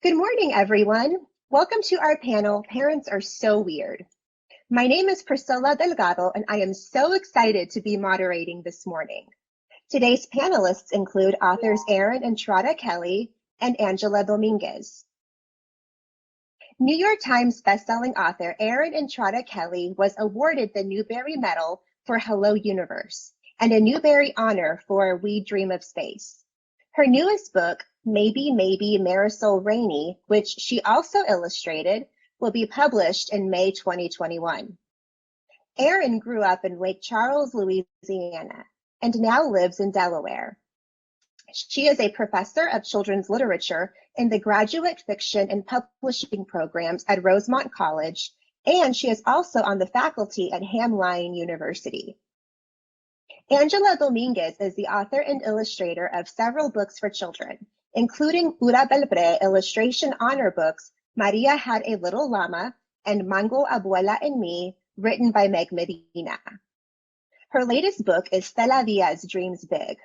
Good morning, everyone. Welcome to our panel, Parents Are So Weird. My name is Priscilla Delgado, and I am so excited to be moderating this morning. Today's panelists include authors Erin Entrada Kelly and Angela Dominguez. New York Times bestselling author Erin Entrada Kelly was awarded the Newbery Medal for Hello Universe and a Newbery Honor for We Dream of Space. Her newest book, Maybe Marisol Rainey, which she also illustrated, will be published in May 2021. Erin grew up in Lake Charles, Louisiana, and now lives in Delaware. She is a professor of children's literature in the graduate fiction and publishing programs at Rosemont College, and she is also on the faculty at Hamline University. Angela Dominguez is the author and illustrator of several books for children, including Ura Belbre illustration honor books, Maria Had a Little Llama, and Mango Abuela and Me, written by Meg Medina. Her latest book is Stella Díaz Dreams Big.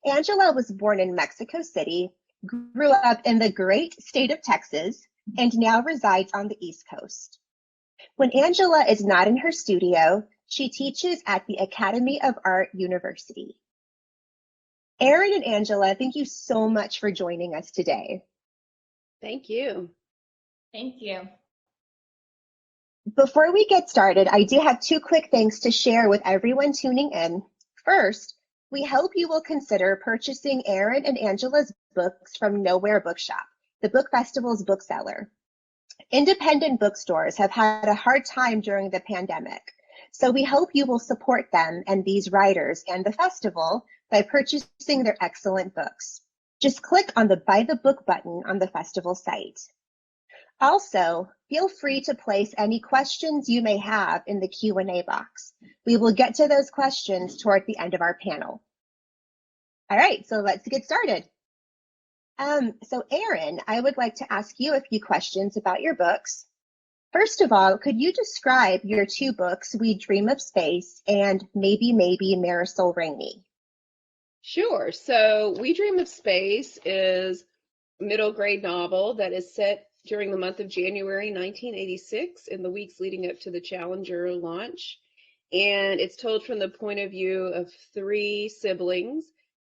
Angela was born in Mexico City, grew up in the great state of Texas, and now resides on the East Coast. When Angela is not in her studio, she teaches at the Academy of Art University. Erin and Angela, thank you so much for joining us today. Thank you. Thank you. Before we get started, I do have two quick things to share with everyone tuning in. First, we hope you will consider purchasing Erin and Angela's books from Nowhere Bookshop, the book festival's bookseller. Independent bookstores have had a hard time during the pandemic, so we hope you will support them and these writers and the festival by purchasing their excellent books. Just click on the Buy the Book button on the festival site. Also, feel free to place any questions you may have in the Q&A box. We will get to those questions toward the end of our panel. All right, so let's get started. So Erin, I would like to ask you a few questions about your books. First of all, could you describe your two books, We Dream of Space and Maybe Marisol Rainey? Sure. So We Dream of Space is a middle grade novel that is set during the month of January 1986 in the weeks leading up to the Challenger launch. And it's told from the point of view of three siblings.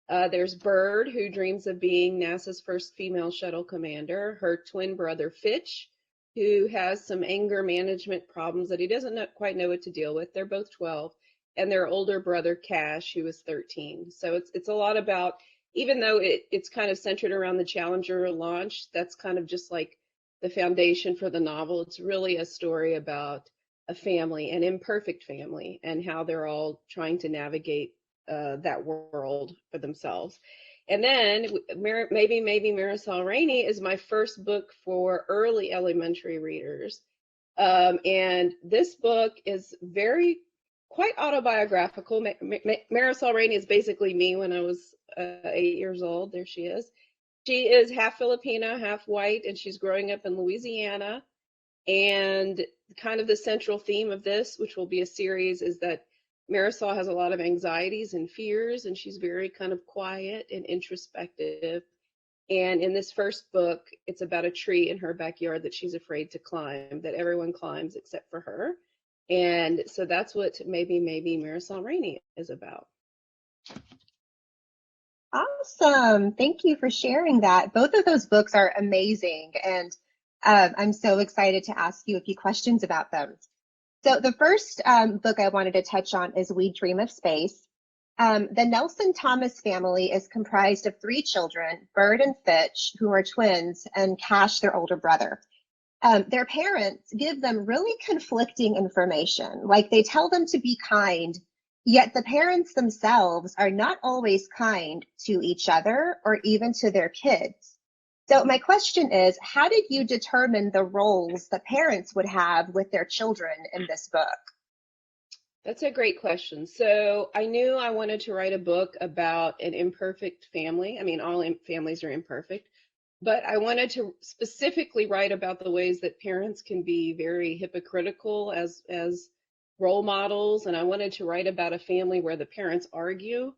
There's Bird, who dreams of being NASA's first female shuttle commander, her twin brother Fitch, who has some anger management problems that he doesn't quite know what to deal with. They're both 12, and their older brother Cash, who is 13. So it's a lot about, even though it's kind of centered around the Challenger launch, that's kind of just like the foundation for the novel. It's really a story about a family, an imperfect family, and how they're all trying to navigate that world for themselves. And then Maybe Marisol Rainey is my first book for early elementary readers. And this book is quite autobiographical. Marisol Rainey is basically me when I was 8 years old. There she is. She is half Filipino, half white, and she's growing up in Louisiana. And kind of the central theme of this, which will be a series, is that Marisol has a lot of anxieties and fears, and she's very kind of quiet and introspective. And in this first book, it's about a tree in her backyard that she's afraid to climb, that everyone climbs except for her. And so that's what Maybe Marisol Rainey is about. Awesome. Thank you for sharing that. Both of those books are amazing, and I'm so excited to ask you a few questions about them. So the first book I wanted to touch on is We Dream of Space. The Nelson Thomas family is comprised of three children, Bird and Fitch, who are twins, and Cash, their older brother. Their parents give them really conflicting information, like they tell them to be kind, yet the parents themselves are not always kind to each other or even to their kids. So my question is, how did you determine the roles the parents would have with their children in this book? That's a great question. So I knew I wanted to write a book about an imperfect family. I mean, all families are imperfect, but I wanted to specifically write about the ways that parents can be very hypocritical as role models. And I wanted to write about a family where the parents argue.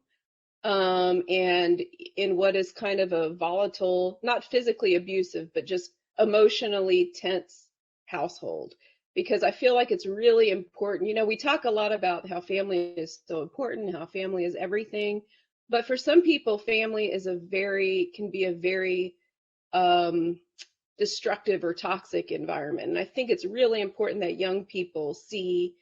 and in what is kind of a volatile, not physically abusive, but just emotionally tense household. Because I feel like it's really important. You know, we talk a lot about how family is so important, how family is everything. But for some people, family is can be a very um, destructive or toxic environment. And I think it's really important that young people see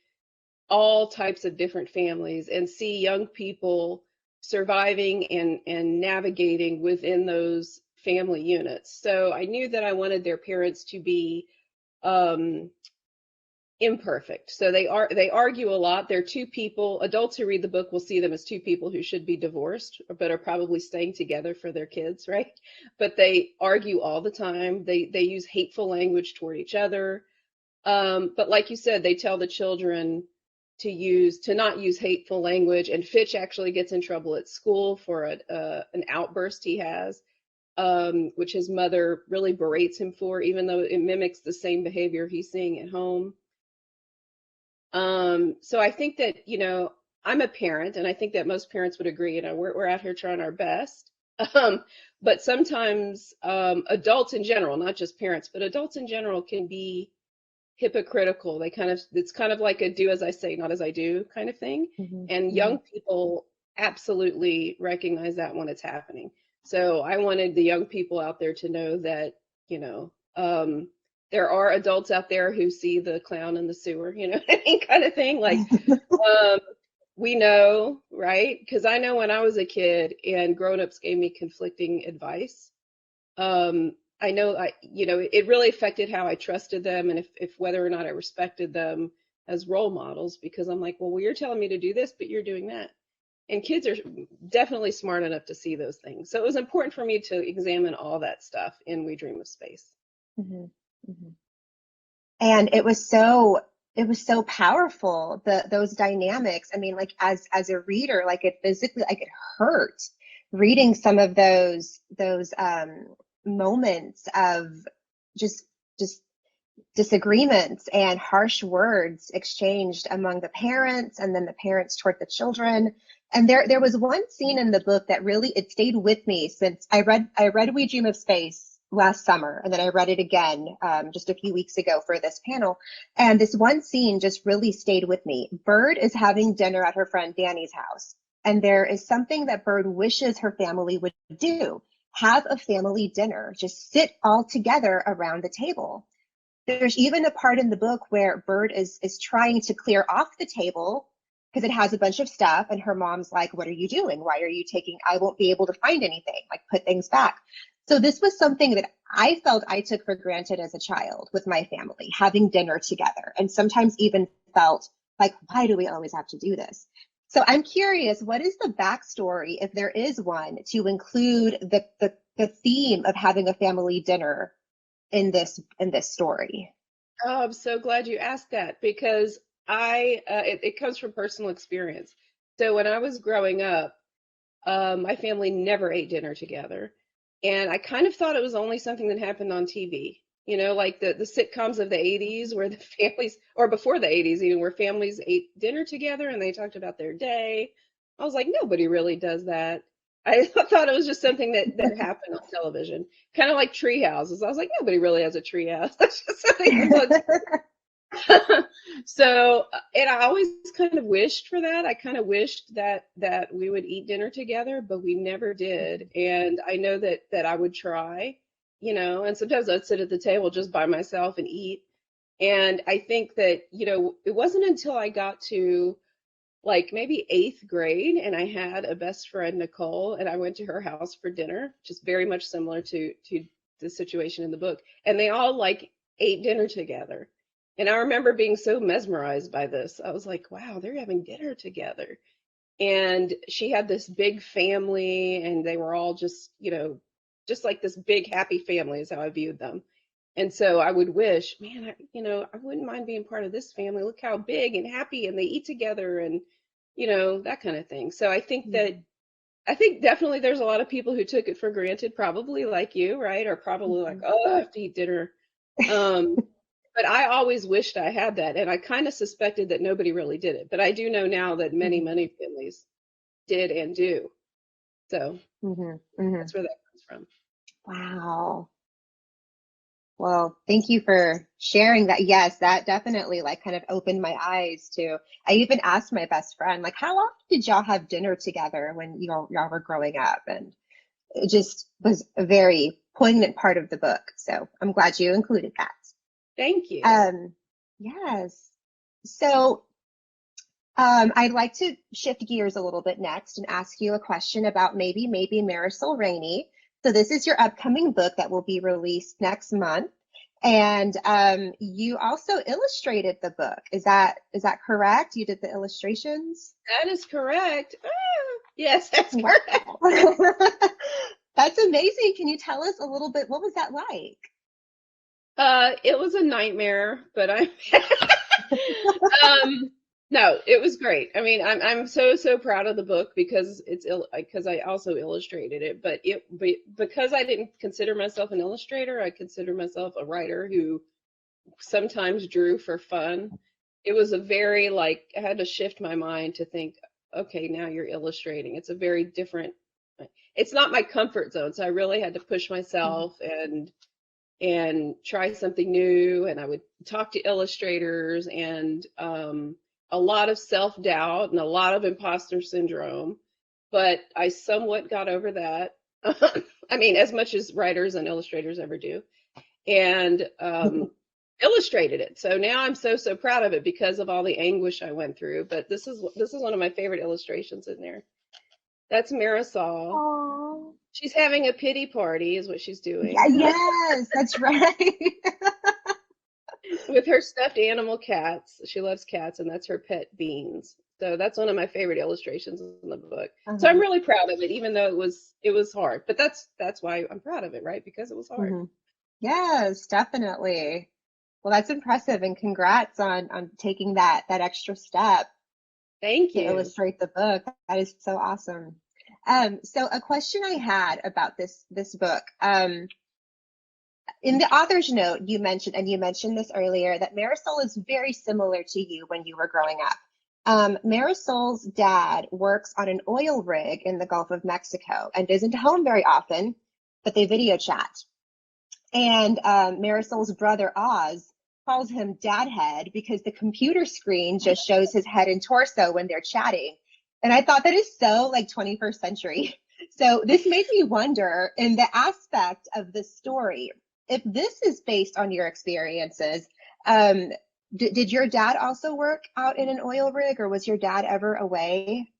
all types of different families and see young people surviving and navigating within those family units. So I knew that I wanted their parents to be um, imperfect. So they argue a lot. They're two people. Adults who read the book will see them as two people who should be divorced, but are probably staying together for their kids, right? But they argue all the time. They use hateful language toward each other. But like you said, they tell the children to not use hateful language. And Fitch actually gets in trouble at school for an outburst he has, which his mother really berates him for, even though it mimics the same behavior he's seeing at home. So I think that, you know, I'm a parent, and I think that most parents would agree, you know, we're out here trying our best. But sometimes adults in general, not just parents, but adults in general can be hypocritical. It's kind of like a do as I say, not as I do kind of thing. Mhm, And young mhm. people absolutely recognize that when it's happening. So I wanted the young people out there to know that, you know, there are adults out there who see the clown in the sewer, you know, any kind of thing. Like, um, we know, right? Because I know when I was a kid and grown-ups gave me conflicting advice, um, I know you know, it really affected how I trusted them, and if whether or not I respected them as role models, because I'm like, well, you're telling me to do this, but you're doing that. And kids are definitely smart enough to see those things. So it was important for me to examine all that stuff in We Dream of Space. Mhm, mhm. And it was so powerful, those dynamics. I mean, like as a reader, like it physically, like it hurt reading some of those moments of just just disagreements and harsh words exchanged among the parents, and then the parents toward the children. And there was one scene in the book that really, it stayed with me since I read We Dream of Space last summer, and then I read it again just a few weeks ago for this panel. And this one scene just really stayed with me. Bird is having dinner at her friend Danny's house, and there is something that Bird wishes her family would do: have a family dinner, just sit all together around the table. There's even a part in the book where Bird is trying to clear off the table because it has a bunch of stuff, and her mom's like, "What are you doing? Why are you taking? I won't be able to find anything. Like, put things back." So this was something that I felt I took for granted as a child with my family, having dinner together, and sometimes even felt like, why do we always have to do this? So I'm curious, what is the backstory, if there is one, to include the theme of having a family dinner in this story? Oh, I'm so glad you asked that, because it comes from personal experience. So when I was growing up, my family never ate dinner together. And I kind of thought it was only something that happened on TV, you know, like the sitcoms of the 80s where the families, or before the 80s, even, where families ate dinner together and they talked about their day. I was like, nobody really does that. I thought it was just something that happened on television, kind of like tree houses. I was like, nobody really has a tree house. That's just something that's on. So, and I always kind of wished for that. I kind of wished that we would eat dinner together, but we never did. And I know that I would try, you know, and sometimes I'd sit at the table just by myself and eat. And I think that, you know, it wasn't until I got to like maybe eighth grade and I had a best friend, Nicole, and I went to her house for dinner, just very much similar to the situation in the book. And they all like ate dinner together. And I remember being so mesmerized by this. I was like, wow, they're having dinner together. And she had this big family, and they were all just, you know, just like this big happy family is how I viewed them. And so I would wish, man, you know, I wouldn't mind being part of this family. Look how big and happy, and they eat together, and, you know, that kind of thing. So I think definitely there's a lot of people who took it for granted, probably like you, right? Or probably like, Mhm. oh, I have to eat dinner. Um, but I always wished I had that, and I kind of suspected that nobody really did it. But I do know now that many, Mhm. many families did and do. So Mm-hmm. that's where that comes from. Wow. Well, thank you for sharing that. Yes, that definitely like kind of opened my eyes to. I even asked my best friend, like, how often did y'all have dinner together when y'all were growing up? And it just was a very poignant part of the book. So I'm glad you included that. Thank you. Yes. So I'd like to shift gears a little bit next and ask you a question about maybe Marisol Rainey. So this is your upcoming book that will be released next month. And you also illustrated the book. Is that correct? You did the illustrations? That is correct. Ah, yes, that's Wow. correct. That's amazing. Can you tell us a little bit, what was that like? It was a nightmare, but um, no, it was great. I mean, I'm so proud of the book because because I also illustrated it, but because I didn't consider myself an illustrator, I consider myself a writer who sometimes drew for fun. It was a very like I had to shift my mind to think, okay, now you're illustrating. It's a very different. It's not my comfort zone, so I really had to push Mhm. myself and try something new. And I would talk to illustrators and a lot of self-doubt and a lot of imposter syndrome. But I somewhat got over that. I mean, as much as writers and illustrators ever do. And illustrated it. So now I'm so proud of it because of all the anguish I went through. But this is one of my favorite illustrations in there. That's Marisol. Aw. She's having a pity party, is what she's Yeah, doing. yes, that's right. With her stuffed animal cats. She loves cats, and that's her pet Beans. So that's one of my favorite illustrations in the book. So I'm Uh-huh. really proud of it, even though it was hard. But that's why I'm proud of it, right? Because it was hard. Mhm. Yes, definitely. Well, that's impressive, and congrats on taking that extra step Thank to you. illustrate the book. That is so awesome. So a question I had about this book. In the author's note, you mentioned this earlier, that Marisol is very similar to you when you were growing up. Marisol's dad works on an oil rig in the Gulf of Mexico and isn't home very often, but they video chat. And Marisol's brother Oz calls him Dad Head because the computer screen just shows his head and torso when they're chatting. And I thought that is so like 21st century. So this made me wonder, in the aspect of the story, if this is based on your experiences, um, did your dad also work out in an oil rig, or was your dad ever away?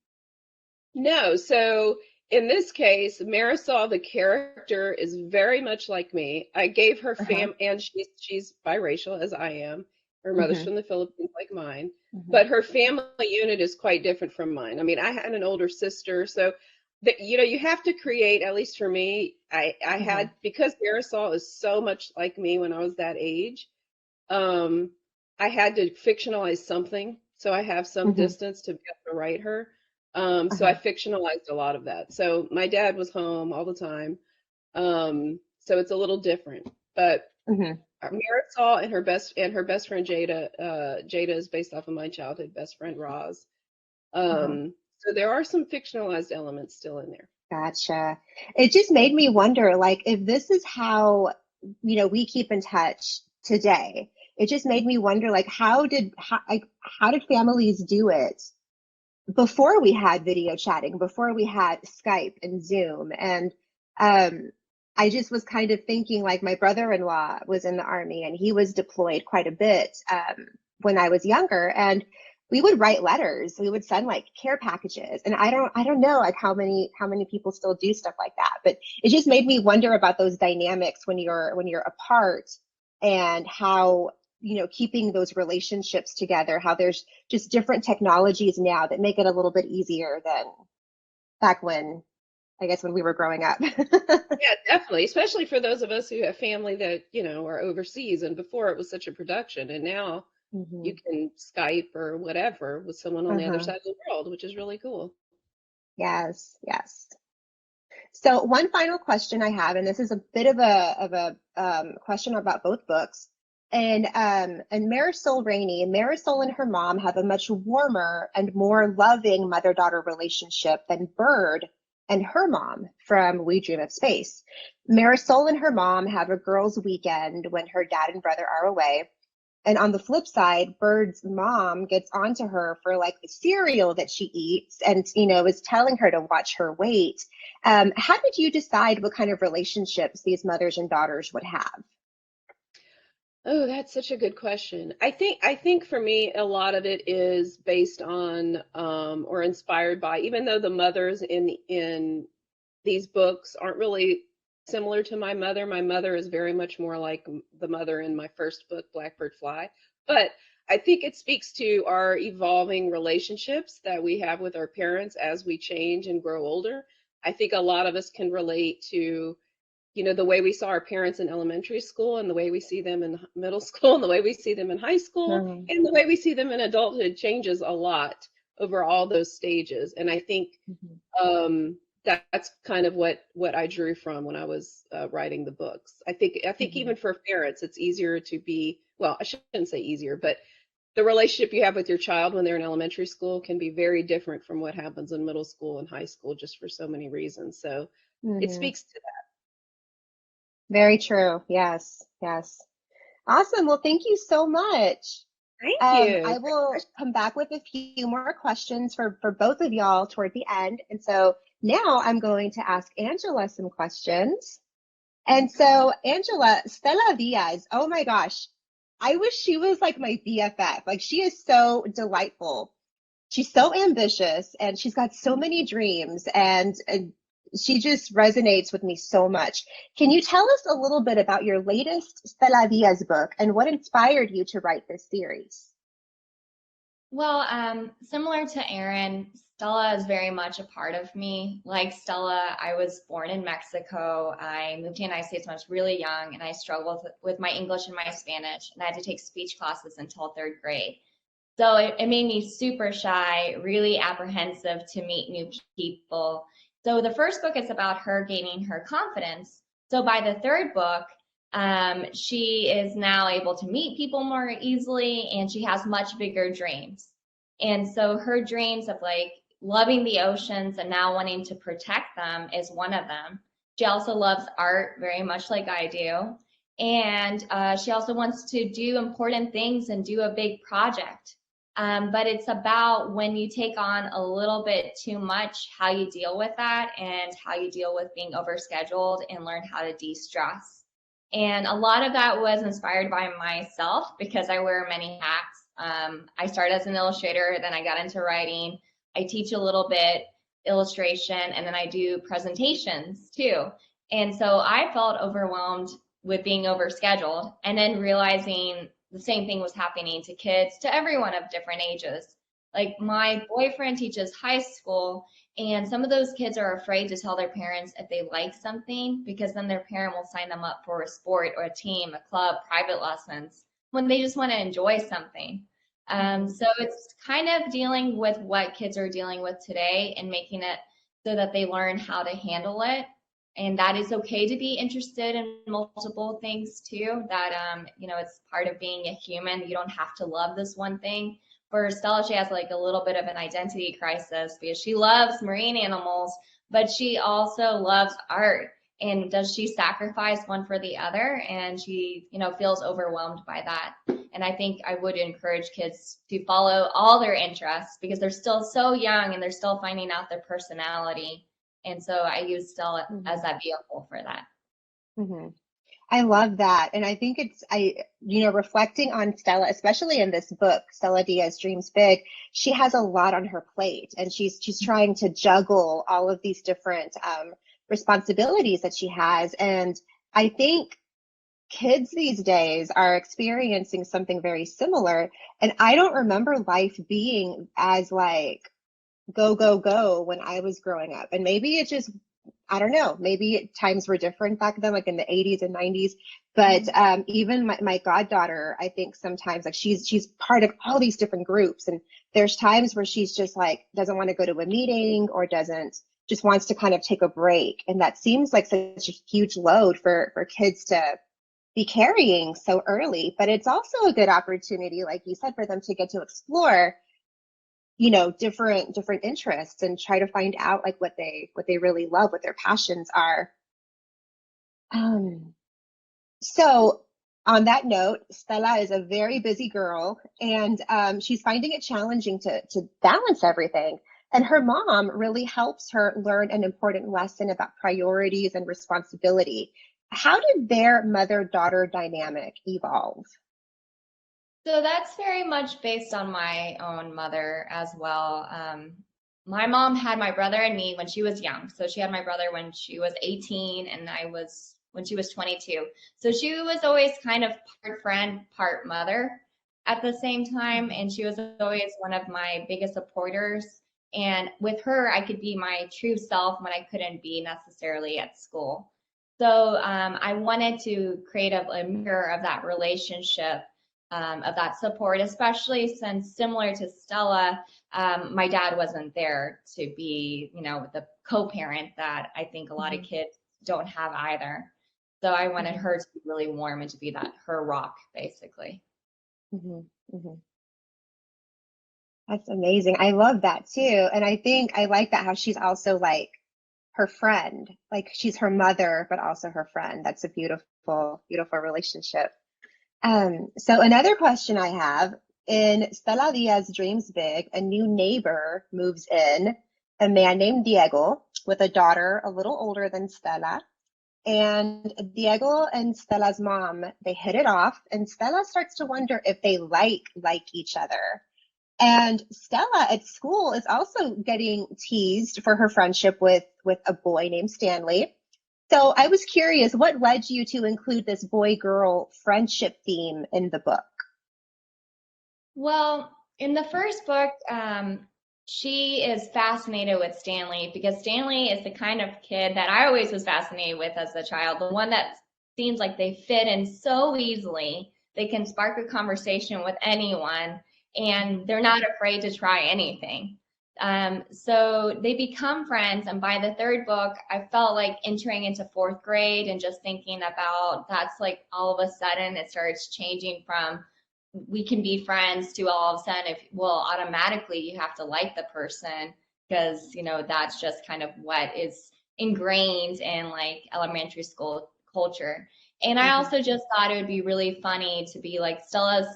No, so in this case, Marisol, the character, is very much like me. I gave her Uh-huh. and she's biracial as I am. Her mother's Hmm. from the Philippines like mine, Hmm. but her family unit is quite different from mine. I mean, I had an older sister, so that you have to create, at least for me, I Hmm. had because Marisol is so much like me when I was that age, um, I had to fictionalize something, so I have some Hmm. distance to be able to write her. So I Uh-huh. fictionalized a lot of that. So my dad was home all the time. So it's a little different. But Hmm. Marisol and her best friend Jada, Jada is based off of my childhood best friend Roz. Uh-huh. So there are some fictionalized elements still in there. Gotcha. It just made me wonder, like, if this is how, we keep in touch today. It just made me wonder, like, how did families do it before we had video chatting, before we had Skype and Zoom? And um, I just was kind of thinking, like, my brother-in-law was in the army and he was deployed quite a bit when I was younger, and we would write letters. We would send like care packages, and I don't know like how many people still do stuff like that. But it just made me wonder about those dynamics when you're apart, and how keeping those relationships together, how there's just different technologies now that make it a little bit easier than back when, I guess, when we were growing up. Yeah, definitely, especially for those of us who have family that, are overseas. And before it was such a production, and now you Hmm. can Skype or whatever with someone on the other Uh-huh. side of the world, which is really cool. Yes, yes. So one final question I have, and this is a bit of a question about both books. And Marisol and her mom have a much warmer and more loving mother-daughter relationship than Bird and her mom from We Dream of Space. Marisol and her mom have a girls' weekend when her dad and brother are away. And on the flip side, Bird's mom gets onto her for like the cereal that she eats and, is telling her to watch her weight. How did you decide what kind of relationships these mothers and daughters would have? Oh, that's such a good question. I think for me, a lot of it is based on or inspired by, even though the mothers in these books aren't really similar to my mother. My mother is very much more like the mother in my first book, Blackbird Fly. But I think it speaks to our evolving relationships that we have with our parents as we change and grow older. I think a lot of us can relate to, the way we saw our parents in elementary school and the way we see them in middle school and the way we see them in high school Mhm. and the way we see them in adulthood changes a lot over all those stages. And I think Mhm. um, that's kind of what I drew from when I was writing the books. I think Mhm. even for parents, it's easier to be, well, I shouldn't say easier, but the relationship you have with your child when they're in elementary school can be very different from what happens in middle school and high school, just for so many reasons. So it Mhm. speaks to that. Very true. Yes. Yes. Awesome. Well, thank you so much. Thank you. I will come back with a few more questions for both of y'all toward the end. And so now I'm going to ask Angela some questions. And so, Angela, Stella Diaz, oh my gosh, I wish she was like my BFF. Like, she is so delightful. She's so ambitious and she's got so many dreams, and she just resonates with me so much. Can you tell us a little bit about your latest Stella Diaz book and what inspired you to write this series? Well, similar to Erin, Stella is very much a part of me. Like Stella, I was born in Mexico. I moved to the United States when I was really young, and I struggled with my English and my Spanish, and I had to take speech classes until third grade. So it made me super shy, really apprehensive to meet new people. So the first book is about her gaining her confidence. So by the third book, she is now able to meet people more easily and she has much bigger dreams. And so her dreams of like loving the oceans and now wanting to protect them is one of them. She also loves art very much like I do. And she also wants to do important things and do a big project. But it's about when you take on a little bit too much, how you deal with that and how you deal with being overscheduled and learn how to de-stress. And a lot of that was inspired by myself because I wear many hats. I started as an illustrator, then I got into writing. I teach a little bit illustration, and then I do presentations too. And so I felt overwhelmed with being overscheduled and then realizing the same thing was happening to kids, to everyone of different ages. Like my boyfriend teaches high school, and some of those kids are afraid to tell their parents if they like something because then their parent will sign them up for a sport or a team, a club, private lessons when they just want to enjoy something. So it's kind of dealing with what kids are dealing with today and making it so that they learn how to handle it. And that is okay to be interested in multiple things too. That it's part of being a human. You don't have to love this one thing. For Stella, she has like a little bit of an identity crisis because she loves marine animals, but she also loves art. And does she sacrifice one for the other? And she, feels overwhelmed by that. And I think I would encourage kids to follow all their interests because they're still so young and they're still finding out their personality. And so I use Stella as Mhm. that vehicle for that. Mhm. I love that. And I think reflecting on Stella, especially in this book, Stella Diaz Dreams Big, she has a lot on her plate and she's trying to juggle all of these different responsibilities that she has. And I think kids these days are experiencing something very similar. And I don't remember life being as like go, go, go when I was growing up. And maybe it just, I don't know, maybe times were different back then, like in the 80s and 90s. But even my goddaughter, I think sometimes like she's part of all these different groups. And there's times where she's just like doesn't want to go to a meeting or doesn't just wants to kind of take a break. And that seems like such a huge load for kids to be carrying so early. But it's also a good opportunity, like you said, for them to get to explore different interests and try to find out like what they really love, what their passions are. So on that note, Stella is a very busy girl, and she's finding it challenging to balance everything. And her mom really helps her learn an important lesson about priorities and responsibility. How did their mother-daughter dynamic evolve? So that's very much based on my own mother as well. My mom had my brother and me when she was young. So she had my brother when she was 18 and when she was 22. So she was always kind of part friend, part mother at the same time. And she was always one of my biggest supporters. And with her, I could be my true self when I couldn't be necessarily at school. So I wanted to create a mirror of that relationship, of that support, especially since, similar to Stella, my dad wasn't there to be, the co-parent that I think a lot of kids don't have either. So I wanted her to be really warm and to be her rock, basically. That's amazing. I love that too. And I think I like that how she's also like her friend, like she's her mother, but also her friend. That's a beautiful, beautiful relationship. So another question I have, in Stella Díaz Dreams Big, a new neighbor moves in, a man named Diego with a daughter a little older than Stella. And Diego and Stella's mom, they hit it off, and Stella starts to wonder if they like each other. And Stella at school is also getting teased for her friendship with a boy named Stanley. So I was curious, what led you to include this boy-girl friendship theme in the book? Well, in the first book, she is fascinated with Stanley because Stanley is the kind of kid that I always was fascinated with as a child, the one that seems like they fit in so easily. They can spark a conversation with anyone, and they're not afraid to try anything. So they become friends, and by the third book, I felt like entering into fourth grade and just thinking about that's like all of a sudden it starts changing from we can be friends to all of a sudden automatically you have to like the person because that's just kind of what is ingrained in like elementary school culture. And I also just thought it would be really funny to be like Stella's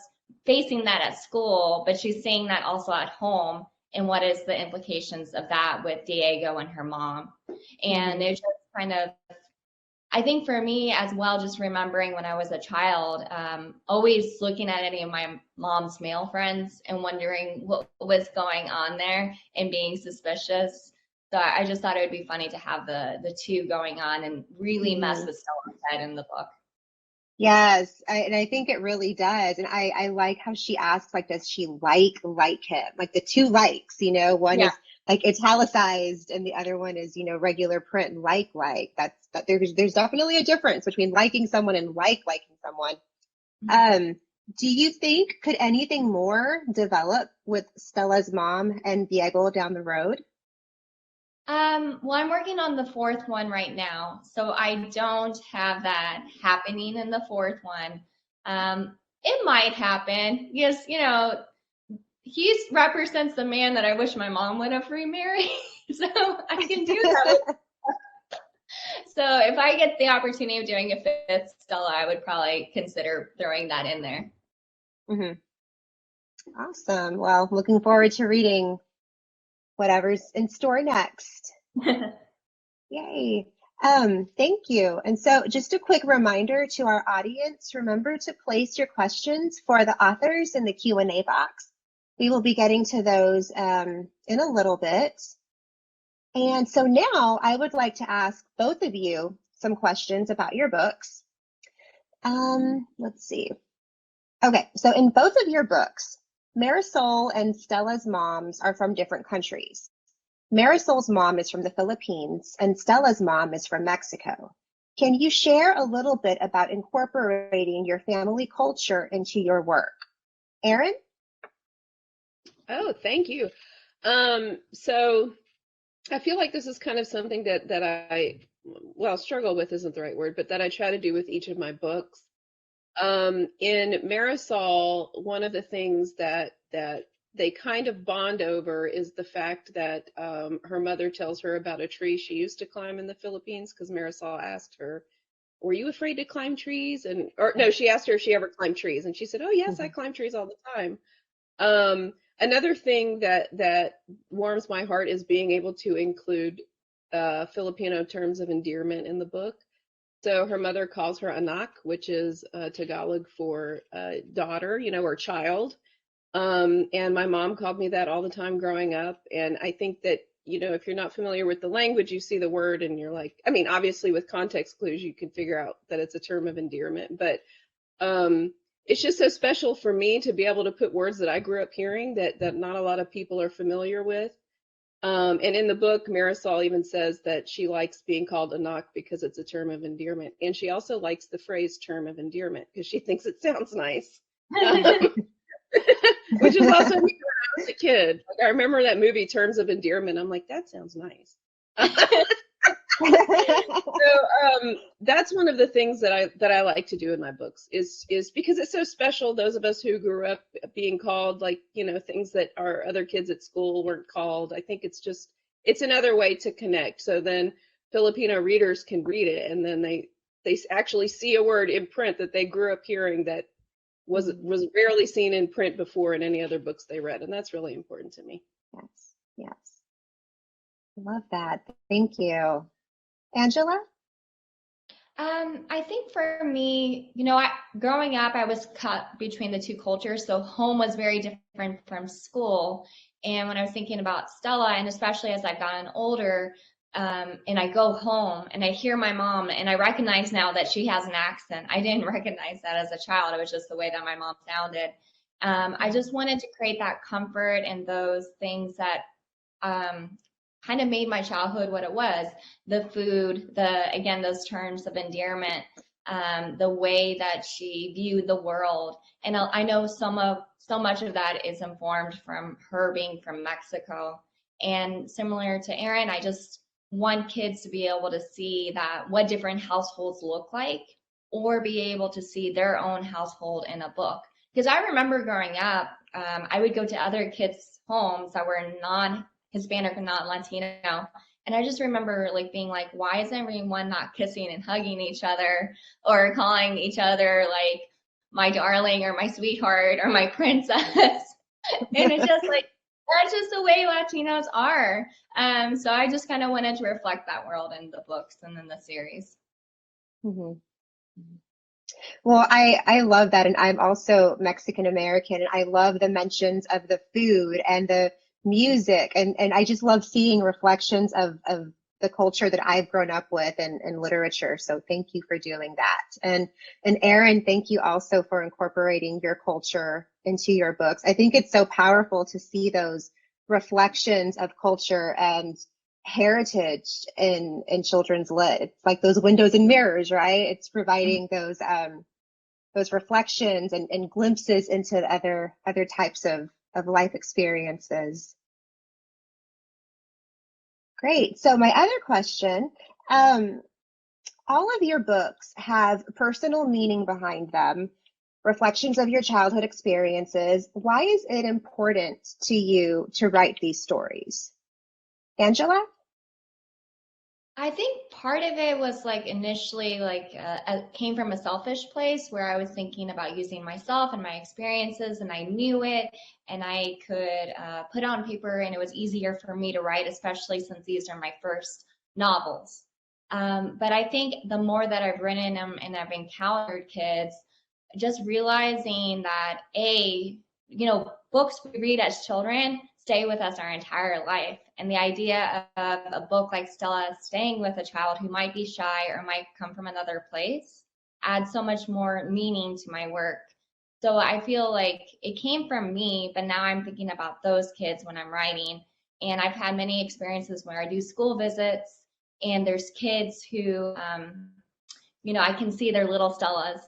facing that at school, but she's seeing that also at home, and what is the implications of that with Diego and her mom. And it's just kind of, I think for me as well, just remembering when I was a child, always looking at any of my mom's male friends and wondering what was going on there and being suspicious. So I just thought it would be funny to have the two going on and really mess with Stella's head in the book. Yes, and I think it really does. And I like how she asks, like, does she like him? Like the two likes, one is like italicized and the other one is, regular print and like. There's definitely a difference between liking someone and liking someone. Do you think could anything more develop with Stella's mom and Diego down the road? Well, I'm working on the fourth one right now, so I don't have that happening in the fourth one. It might happen. Yes, he represents the man that I wish my mom would have remarried, so I can do that. So if I get the opportunity of doing a fifth Stella, I would probably consider throwing that in there. Awesome. Well, looking forward to reading whatever's in store next. Yay. Thank you. And so just a quick reminder to our audience, remember to place your questions for the authors in the Q&A box. We will be getting to those in a little bit. And so now I would like to ask both of you some questions about your books. Let's see. Okay, so in both of your books, Marisol and Stella's moms are from different countries. Marisol's mom is from the Philippines and Stella's mom is from Mexico. Can you share a little bit about incorporating your family culture into your work? Erin? Oh, thank you. So I feel like this is kind of something that I struggle with isn't the right word, but that I try to do with each of my books. In Marisol, one of the things that they kind of bond over is the fact that her mother tells her about a tree she used to climb in the Philippines, because Marisol asked her, were you afraid to climb trees? And or no, she asked her if she ever climbed trees, and she said, oh yes, I Mhm. climb trees all the time. Another thing that warms my heart is being able to include Filipino terms of endearment in the book. So her mother calls her anak, which is Tagalog for daughter, or child. And my mom called me that all the time growing up. And I think that, if you're not familiar with the language, you see the word and you're like, I mean, obviously with context clues, you can figure out that it's a term of endearment. But it's just so special for me to be able to put words that I grew up hearing that not a lot of people are familiar with. And in the book, Marisol even says that she likes being called anak because it's a term of endearment. And she also likes the phrase term of endearment because she thinks it sounds nice. Which was also me when I was a kid. Like, I remember that movie, Terms of Endearment. I'm like, that sounds nice. So that's one of the things that I like to do in my books is because it's so special. Those of us who grew up being called like things that our other kids at school weren't called. I think it's another way to connect. So then Filipino readers can read it, and then they actually see a word in print that they grew up hearing that was rarely seen in print before in any other books they read, and that's really important to me. Yes, yes. Love that. Thank you. Angela? I think for me, growing up, I was cut between the two cultures. So home was very different from school. And when I was thinking about Stella, and especially as I've gotten older, and I go home and I hear my mom, and I recognize now that she has an accent. I didn't recognize that as a child. It was just the way that my mom sounded. I just wanted to create that comfort and those things that kind of made my childhood what it was. The food, again, those terms of endearment, the way that she viewed the world. And I know so much of that is informed from her being from Mexico. And similar to Erin, I just want kids to be able to see that what different households look like, or be able to see their own household in a book. Because I remember growing up, I would go to other kids' homes that were non-Hispanic or not Latino, and I just remember like being like, why isn't everyone not kissing and hugging each other, or calling each other like my darling or my sweetheart or my princess? And it's just like, that's just the way Latinos are. So I just kind of wanted to reflect that world in the books and in the series. Mm-hmm. Well, I love that. And I'm also Mexican American, and I love the mentions of the food and the music. And I just love seeing reflections of the culture that I've grown up with and literature. So thank you for doing that. And Erin, thank you also for incorporating your culture into your books. I think it's so powerful to see those reflections of culture and heritage in children's lit. It's like those windows and mirrors, right? It's providing those reflections and glimpses into other types of life experiences. Great. So my other question, all of your books have personal meaning behind them, reflections of your childhood experiences. Why is it important to you to write these stories? Angela? I think part of it was like initially came from a selfish place where I was thinking about using myself and my experiences, and I knew it, and I could put on paper, and it was easier for me to write, especially since these are my first novels. But I think the more that I've written them and I've encountered kids, just realizing that books we read as children stay with us our entire life. And the idea of a book like Stella staying with a child who might be shy or might come from another place adds so much more meaning to my work. So I feel like it came from me, but now I'm thinking about those kids when I'm writing. And I've had many experiences where I do school visits, and there's kids who, I can see their little Stellas,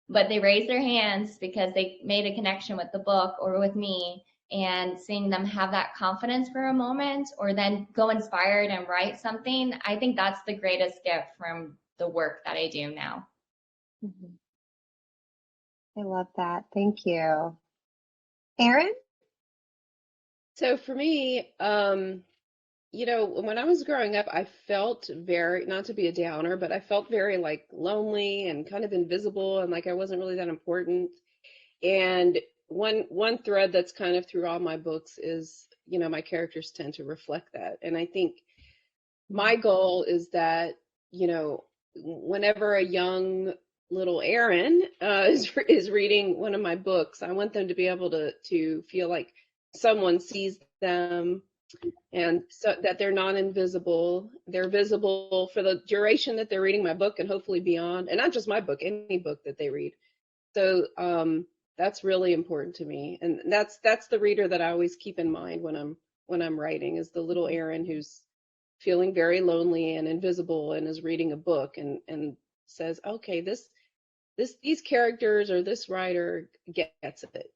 but they raise their hands because they made a connection with the book or with me. And seeing them have that confidence for a moment, or then go inspired and write something, I think that's the greatest gift from the work that I do now. Mm-hmm. I love that. Thank you. Erin? So for me, when I was growing up, I felt very, not to be a downer, but I felt very like lonely and kind of invisible and like I wasn't really that important. And one thread that's kind of through all my books is, my characters tend to reflect that. And I think my goal is that, whenever a young little Erin is reading one of my books, I want them to be able to feel like someone sees them and so that they're not invisible. They're visible for the duration that they're reading my book and hopefully beyond. And not just my book, any book that they read. So that's really important to me, and that's the reader that I always keep in mind when I'm writing is the little Erin who's feeling very lonely and invisible and is reading a book and says, okay, these characters or this writer gets it.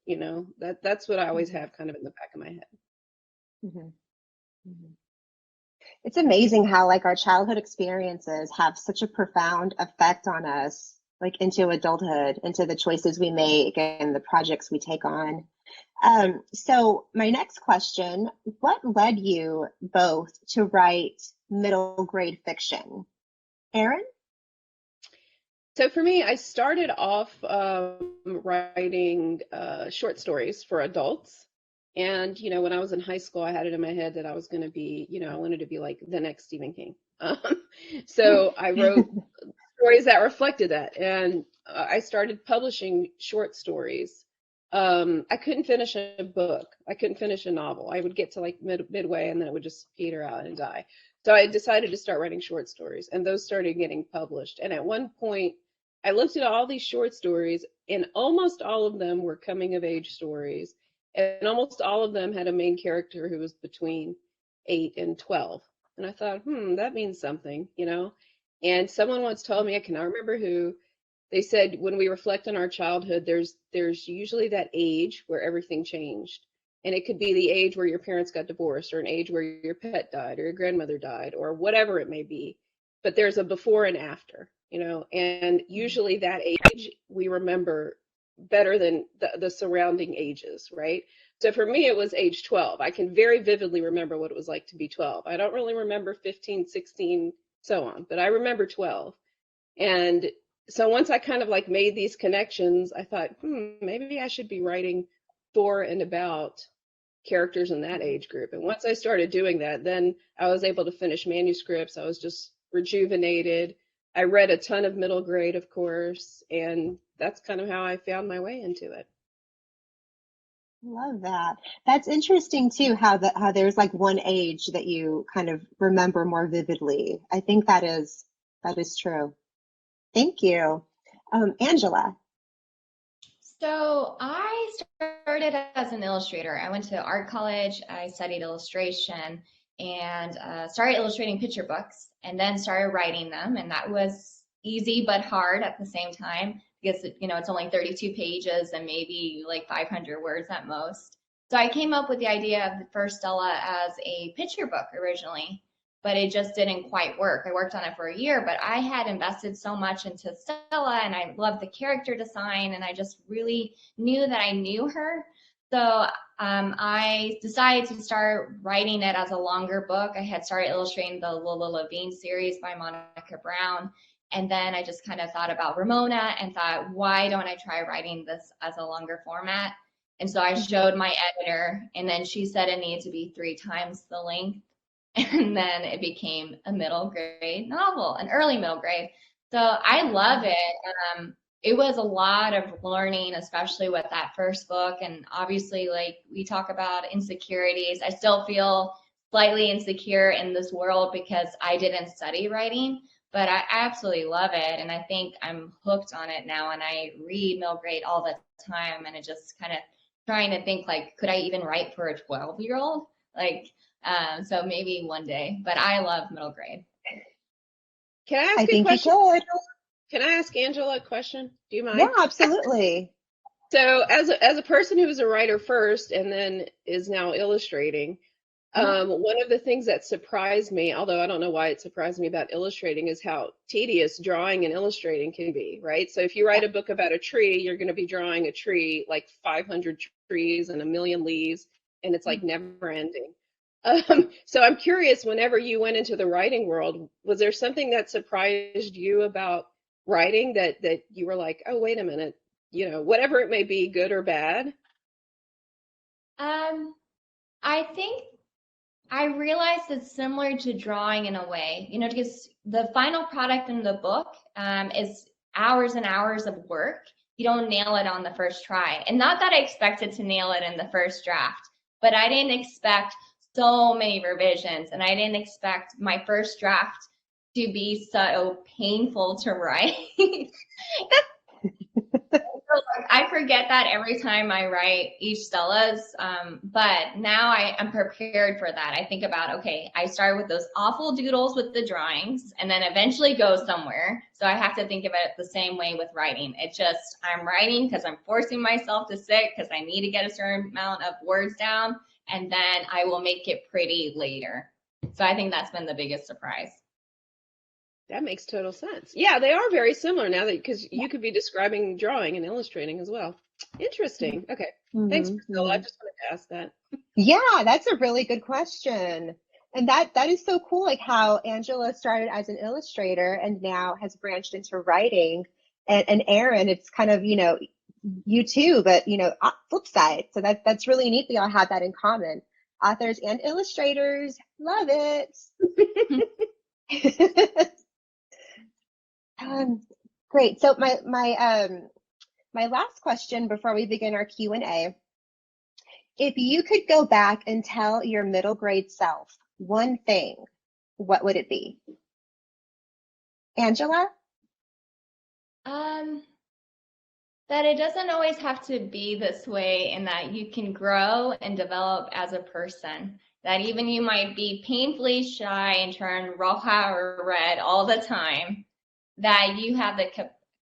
That's what I always have kind of in the back of my head. Mm-hmm. Mm-hmm. It's amazing how like our childhood experiences have such a profound effect on us, like into adulthood, into the choices we make and the projects we take on. So my next question, what led you both to write middle grade fiction? Erin? So for me, I started off writing short stories for adults. And, when I was in high school, I had it in my head that I was going to be, I wanted to be like the next Stephen King. So I wrote stories that reflected that. And I started publishing short stories. I couldn't finish a book. I couldn't finish a novel. I would get to like midway and then it would just peter out and die. So I decided to start writing short stories and those started getting published. And at one point, I looked at all these short stories and almost all of them were coming of age stories. And almost all of them had a main character who was between 8 and 12. And I thought, that means something, And someone once told me, I cannot remember who, they said when we reflect on our childhood, there's usually that age where everything changed. And it could be the age where your parents got divorced, or an age where your pet died, or your grandmother died, or whatever it may be. But there's a before and after, and usually that age we remember better than the surrounding ages, right? So for me, it was age 12. I can very vividly remember what it was like to be 12. I don't really remember 15, 16, so on, but I remember 12. And so once I kind of like made these connections, I thought, maybe I should be writing for and about characters in that age group. And once I started doing that, then I was able to finish manuscripts. I was just rejuvenated. I read a ton of middle grade, of course, and that's kind of how I found my way into it. Love that. That's interesting too, how there's like one age that you kind of remember more vividly. I think that is true. Thank you. Angela. So I started as an illustrator. I went to art college, I studied illustration, and started illustrating picture books, and then started writing them. And that was easy but hard at the same time because, it's only 32 pages and maybe like 500 words at most. So I came up with the idea of the first Stella as a picture book originally, but it just didn't quite work. I worked on it for a year, but I had invested so much into Stella and I loved the character design and I just really knew that I knew her. So I decided to start writing it as a longer book. I had started illustrating the Lola Levine series by Monica Brown. And then I just kind of thought about Ramona and thought, why don't I try writing this as a longer format? And so I showed my editor, and then she said it needed to be 3 times the length. And then it became a middle grade novel, an early middle grade. So I love it. It was a lot of learning, especially with that first book. And obviously, like we talk about insecurities, I still feel slightly insecure in this world because I didn't study writing, but I absolutely love it. And I think I'm hooked on it now. And I read middle grade all the time. And it just kind of trying to think like, could I even write for a 12-year-old? So maybe one day, but I love middle grade. Can I ask a question? Can I ask Angela a question? Do you mind? Yeah, absolutely. So as a person who was a writer first and then is now illustrating, one of the things that surprised me, although I don't know why it surprised me about illustrating, is how tedious drawing and illustrating can be, right? So if you write a book about a tree, you're going to be drawing a tree, like 500 trees and a million leaves. and it's like never ending. So I'm curious, whenever you went into the writing world, was there something that surprised you about writing that you were like, oh, wait a minute, whatever it may be, good or bad? I think I realized it's similar to drawing in a way, because the final product in the book is hours and hours of work. You don't nail it on the first try. And not that I expected to nail it in the first draft, but I didn't expect so many revisions, and I didn't expect my first draft to be so painful to write. I forget that every time I write each Stellas, but now I'm prepared for that. I think about, okay, I started with those awful doodles with the drawings and then eventually go somewhere. So I have to think of it the same way with writing. It's just, I'm writing because I'm forcing myself to sit because I need to get a certain amount of words down, and then I will make it pretty later. So I think that's been the biggest surprise. That makes total sense. Yeah, they are very similar now, that because you could be describing drawing and illustrating as well. Interesting. Okay. Thanks, Priscilla. I just wanted to ask that. Yeah, that's a really good question. And that is so cool, like how Angela started as an illustrator and now has branched into writing. And Erin, it's kind of, you too, but flip side. So that's really neat. We all have that in common. Authors and illustrators. Love it. Great. So my last question before we begin our Q&A, if you could go back and tell your middle grade self one thing, what would it be? Angela? That it doesn't always have to be this way, and that you can grow and develop as a person. That even you might be painfully shy and turn roja or red all the time, that you have the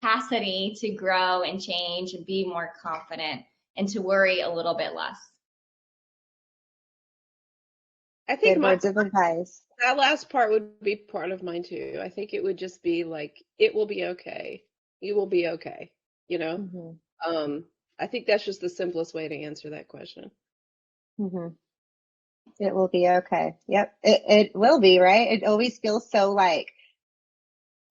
capacity to grow and change and be more confident and to worry a little bit less. I think good words of advice. That last part would be part of mine too. I think it would just be like, it will be okay. You will be okay. I think that's just the simplest way to answer that question. It will be okay. Yep, it will be, right? It always feels so like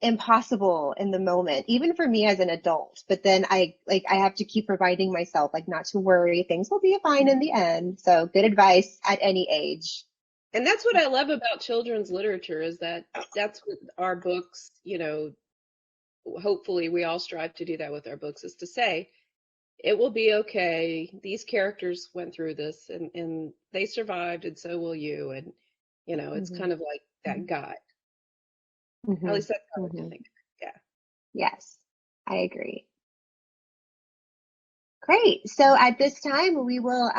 impossible in the moment, even for me as an adult. But then I have to keep reminding myself, like, not to worry, things will be fine in the end. So good advice at any age. And that's what I love about children's literature, is that that's what our books, hopefully we all strive to do that with our books, is to say, it will be okay. These characters went through this and they survived, and so will you. And, it's kind of like that guide. At least that's how I think. Yeah. Yes, I agree. Great. So at this time, we will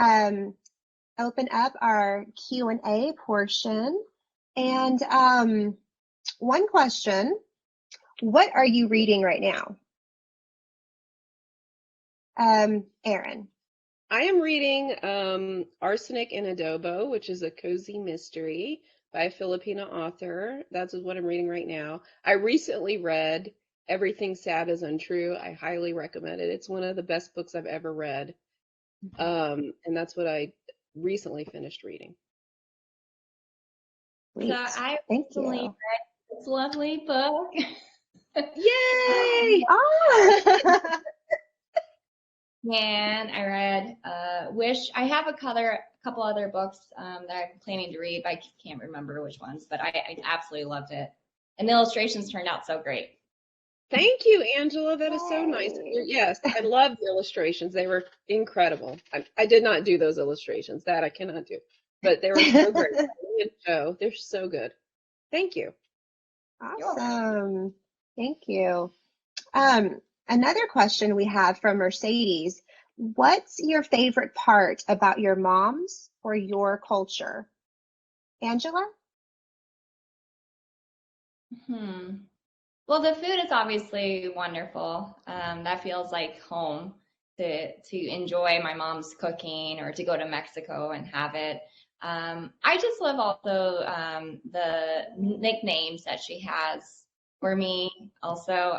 open up our Q&A portion. And one question, what are you reading right now? Erin. I am reading Arsenic and Adobo, which is a cozy mystery by a Filipino author. That's what I'm reading right now. I recently read Everything Sad is Untrue. I highly recommend it. It's one of the best books I've ever read. And that's what I recently finished reading. So I recently read this lovely book. Yay! And I read Wish. I have a couple other books that I'm planning to read, but I can't remember which ones, but I absolutely loved it. And the illustrations turned out so great. Thank you, Angela. That is so nice. Yes, I love the illustrations. They were incredible. I did not do those illustrations. That I cannot do. But they were so great. They're so good. Thank you. Awesome. Thank you. Another question we have from Mercedes. What's your favorite part about your moms or your culture? Angela? Well, the food is obviously wonderful. That feels like home to enjoy my mom's cooking, or to go to Mexico and have it. I just love also the nicknames that she has for me. Also,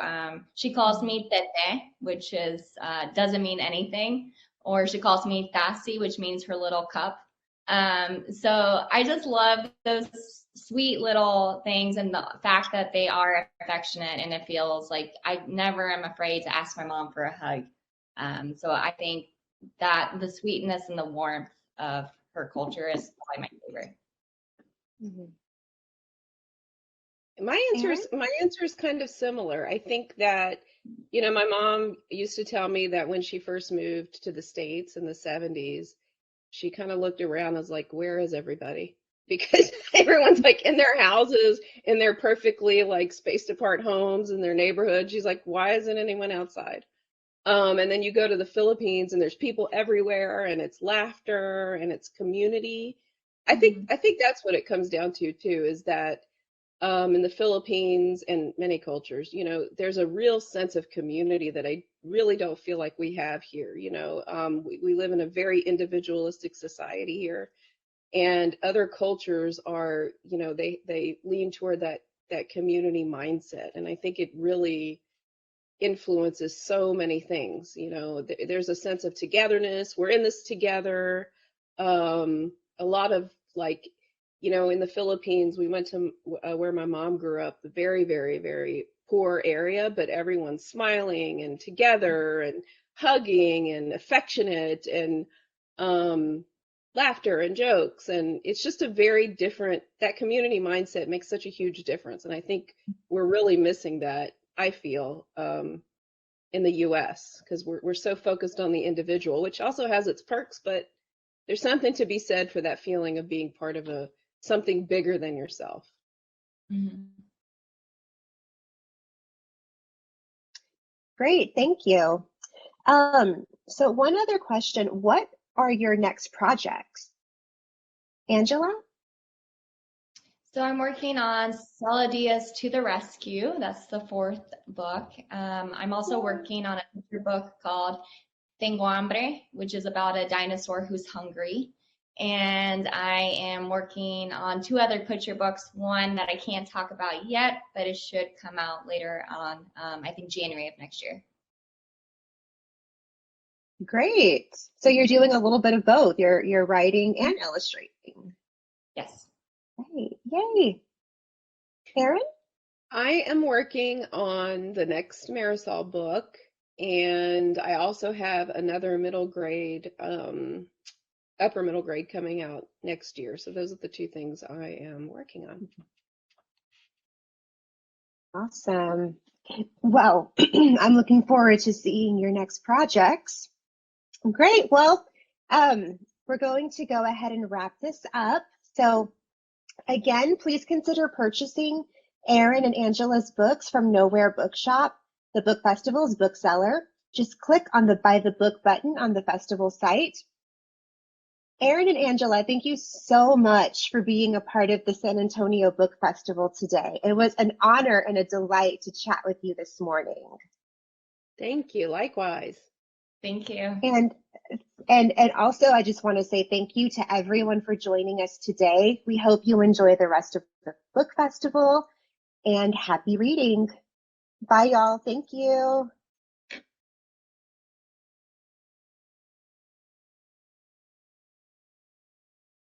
she calls me Tete, which is doesn't mean anything, or she calls me Tasi, which means her little cup. So I just love those sweet little things and the fact that they are affectionate, and it feels like I never am afraid to ask my mom for a hug. So I think that the sweetness and the warmth of her culture is probably my favorite. Mhm. My answer Erin? is my answer is kind of similar. I think that, my mom used to tell me that when she first moved to the States in the 70s, she kind of looked around and was like, where is everybody? Because everyone's like in their houses, in their perfectly like spaced apart homes in their neighborhood. She's like, why isn't anyone outside? And then you go to the Philippines and there's people everywhere and it's laughter and it's community. I think that's what it comes down to too, is that in the Philippines and many cultures, there's a real sense of community that I really don't feel like we have here. We live in a very individualistic society here, and other cultures are, they lean toward that community mindset, and I think it really influences so many things. There's a sense of togetherness. We're in this together. A lot of like, in the Philippines, we went to where my mom grew up, a very, very, very poor area, but everyone's smiling and together and hugging and affectionate and laughter and jokes. And it's just a very different, that community mindset makes such a huge difference. And I think we're really missing that, I feel, in the US, because we're so focused on the individual, which also has its perks, but there's something to be said for that feeling of being part of something bigger than yourself. Mm-hmm. Great, thank you. So one other question, what are your next projects? Angela? So I'm working on Stella Diaz to the Rescue. That's the 4th book. I'm also working on a picture book called Tengo Hambre, which is about a dinosaur who's hungry. And I am working on 2 other picture books, one that I can't talk about yet, but it should come out later on, I think January of next year. Great. So you're doing a little bit of both. You're writing and illustrating. Yes. Great. Yay. Erin? I am working on the next Marisol book, and I also have another upper middle grade coming out next year. So those are the 2 things I am working on. Awesome. Well, I'm looking forward to seeing your next projects. Great. Well, we're going to go ahead and wrap this up. So again, please consider purchasing Erin and Angela's books from Nowhere Bookshop, the Book Festival's bookseller. Just click on the Buy the Book button on the festival site. Erin and Angela, thank you so much for being a part of the San Antonio Book Festival today. It was an honor and a delight to chat with you this morning. Thank you. Likewise. Thank you. And also, I just want to say thank you to everyone for joining us today. We hope you enjoy the rest of the book festival, and happy reading. Bye, y'all. Thank you.